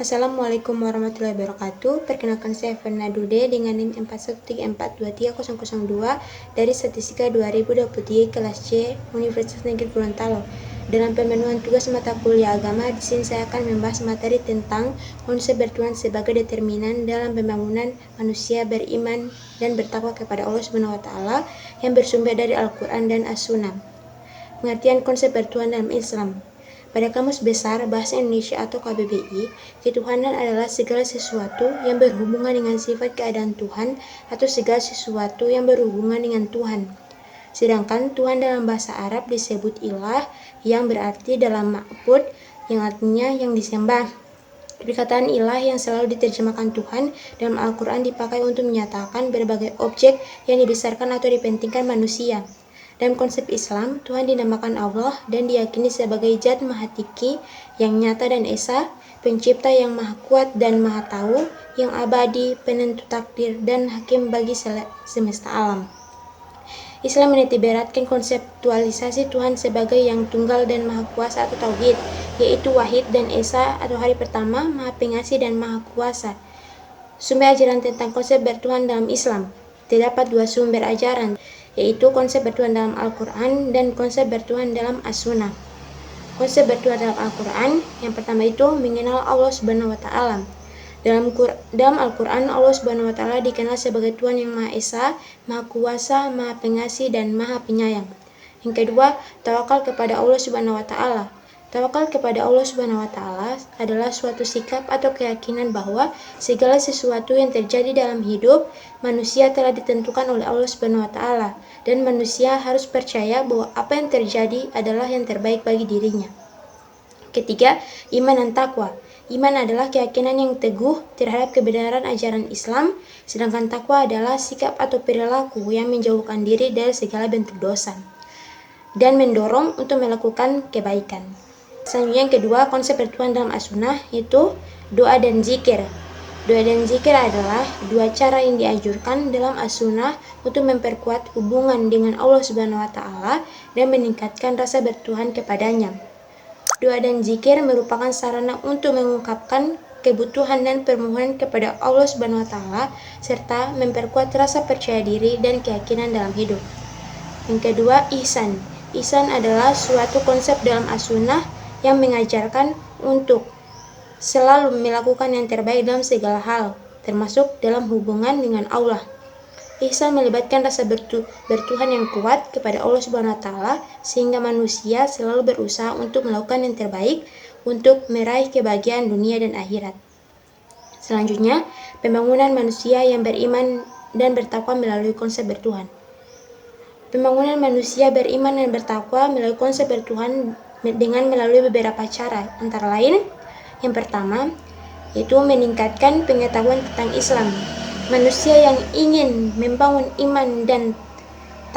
Assalamualaikum warahmatullahi wabarakatuh. Perkenalkan saya Fana Dude dengan NIM 41342302 dari Statistika 2023 kelas C Universitas Negeri Gorontalo. Dalam pemenuhan tugas mata kuliah agama, di sini saya akan membahas materi tentang konsep bertuhan sebagai determinan dalam pembangunan manusia beriman dan bertakwa kepada Allah Subhanahu wa taala yang bersumber dari Al-Qur'an dan As-Sunnah. Pengertian konsep bertuhan dalam Islam. Pada Kamus Besar Bahasa Indonesia atau KBBI, ketuhanan adalah segala sesuatu yang berhubungan dengan sifat keadaan Tuhan atau segala sesuatu yang berhubungan dengan Tuhan. Sedangkan Tuhan dalam bahasa Arab disebut ilah yang berarti dalam ma'bud yang artinya yang disembah. Perkataan ilah yang selalu diterjemahkan Tuhan dalam Al-Quran dipakai untuk menyatakan berbagai objek yang dibesarkan atau dipentingkan manusia. Dalam konsep Islam, Tuhan dinamakan Allah dan diyakini sebagai Zat Maha Tinggi yang nyata dan esa, pencipta yang maha kuat dan maha tahu, yang abadi, penentu takdir, dan hakim bagi semesta alam. Islam menitiberatkan konseptualisasi Tuhan sebagai yang tunggal dan maha kuasa atau tauhid, yaitu wahid dan esa atau hari pertama, maha pengasih dan maha kuasa. Sumber ajaran tentang konsep bertuhan dalam Islam. Terdapat dua sumber ajaran, yaitu konsep bertuhan dalam Al-Quran dan konsep bertuhan dalam As-Sunnah. Konsep bertuhan dalam Al-Quran, yang pertama itu mengenal Allah Subhanahu wa taala. Dalam Al-Quran, Allah Subhanahu wa taala dikenal sebagai Tuhan yang Maha Esa, Maha Kuasa, Maha Pengasih, dan Maha Penyayang. Yang kedua, tawakal kepada Allah Subhanahu wa taala. Tawakal kepada Allah Subhanahu wa taala adalah suatu sikap atau keyakinan bahwa segala sesuatu yang terjadi dalam hidup manusia telah ditentukan oleh Allah Subhanahu wa taala dan manusia harus percaya bahwa apa yang terjadi adalah yang terbaik bagi dirinya. Ketiga, iman dan takwa. Iman adalah keyakinan yang teguh terhadap kebenaran ajaran Islam, sedangkan takwa adalah sikap atau perilaku yang menjauhkan diri dari segala bentuk dosa dan mendorong untuk melakukan kebaikan. Selanjutnya yang kedua, konsep bertuhan dalam As-Sunnah yaitu doa dan zikir. Doa dan zikir adalah dua cara yang dianjurkan dalam As-Sunnah untuk memperkuat hubungan dengan Allah Subhanahu wa taala dan meningkatkan rasa bertuhan kepadanya. Doa dan zikir merupakan sarana untuk mengungkapkan kebutuhan dan permohonan kepada Allah Subhanahu wa taala serta memperkuat rasa percaya diri dan keyakinan dalam hidup. Yang kedua, ihsan. Ihsan adalah suatu konsep dalam As-Sunnah yang mengajarkan untuk selalu melakukan yang terbaik dalam segala hal, termasuk dalam hubungan dengan Allah. Ihsan melibatkan rasa bertuhan yang kuat kepada Allah Subhanahu wa taala sehingga manusia selalu berusaha untuk melakukan yang terbaik untuk meraih kebahagiaan dunia dan akhirat. Selanjutnya, pembangunan manusia yang beriman dan bertakwa melalui konsep bertuhan. Pembangunan manusia beriman dan bertakwa melalui konsep bertuhan dengan melalui beberapa cara, antara lain yang pertama yaitu meningkatkan pengetahuan tentang Islam. Manusia yang ingin membangun iman dan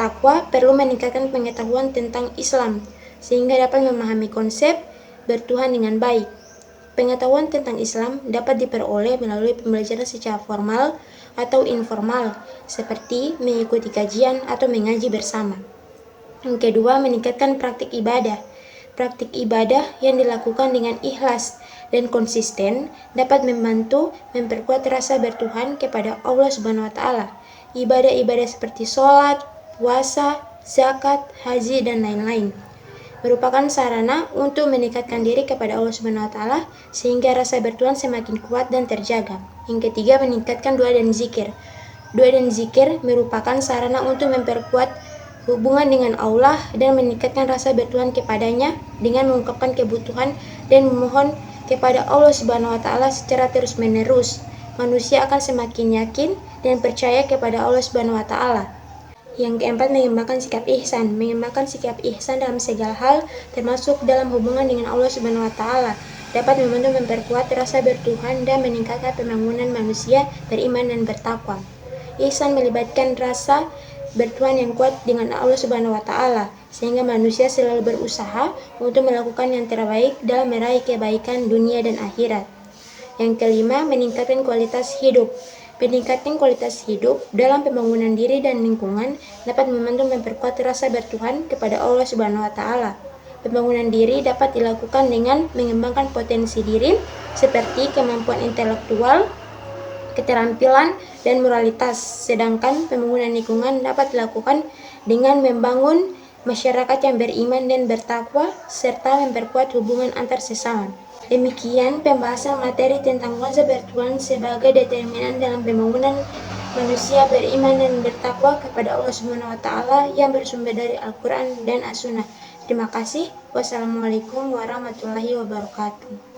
takwa perlu meningkatkan pengetahuan tentang Islam sehingga dapat memahami konsep bertuhan dengan baik. Pengetahuan tentang Islam dapat diperoleh melalui pembelajaran secara formal atau informal seperti mengikuti kajian atau mengaji bersama. Yang kedua, meningkatkan praktik ibadah. Praktik ibadah yang dilakukan dengan ikhlas dan konsisten dapat membantu memperkuat rasa bertuhan kepada Allah Subhanahu wa taala. Ibadah-ibadah seperti sholat, puasa, zakat, haji, dan lain-lain merupakan sarana untuk meningkatkan diri kepada Allah Subhanahu wa taala sehingga rasa bertuhan semakin kuat dan terjaga. Yang ketiga, meningkatkan doa dan zikir. Doa dan zikir merupakan sarana untuk memperkuat hubungan dengan Allah dan meningkatkan rasa bertuhan kepadanya dengan mengungkapkan kebutuhan dan memohon kepada Allah Subhanahu wa taala secara terus-menerus. Manusia akan semakin yakin dan percaya kepada Allah Subhanahu wa taala. Yang keempat, mengembangkan sikap ihsan. Mengembangkan sikap ihsan dalam segala hal termasuk dalam hubungan dengan Allah Subhanahu wa taala dapat membantu memperkuat rasa bertuhan dan meningkatkan pembangunan manusia beriman dan bertakwa. Ihsan melibatkan rasa bertuhan yang kuat dengan Allah Subhanahu wa taala sehingga manusia selalu berusaha untuk melakukan yang terbaik dalam meraih kebaikan dunia dan akhirat. Yang kelima, meningkatkan kualitas hidup. Peningkatan kualitas hidup dalam pembangunan diri dan lingkungan dapat membantu memperkuat rasa bertuhan kepada Allah Subhanahu wa taala. Pembangunan diri dapat dilakukan dengan mengembangkan potensi diri seperti kemampuan intelektual, keterampilan, dan moralitas. Sedangkan pembangunan lingkungan dapat dilakukan dengan membangun masyarakat yang beriman dan bertakwa serta memperkuat hubungan antar sesama. Demikian pembahasan materi tentang konsep bertuhan sebagai determinan dalam pembangunan manusia beriman dan bertakwa kepada Allah Subhanahu wa Ta'ala yang bersumber dari Al-Quran dan As-Sunnah. Terima kasih. Wassalamualaikum warahmatullahi wabarakatuh.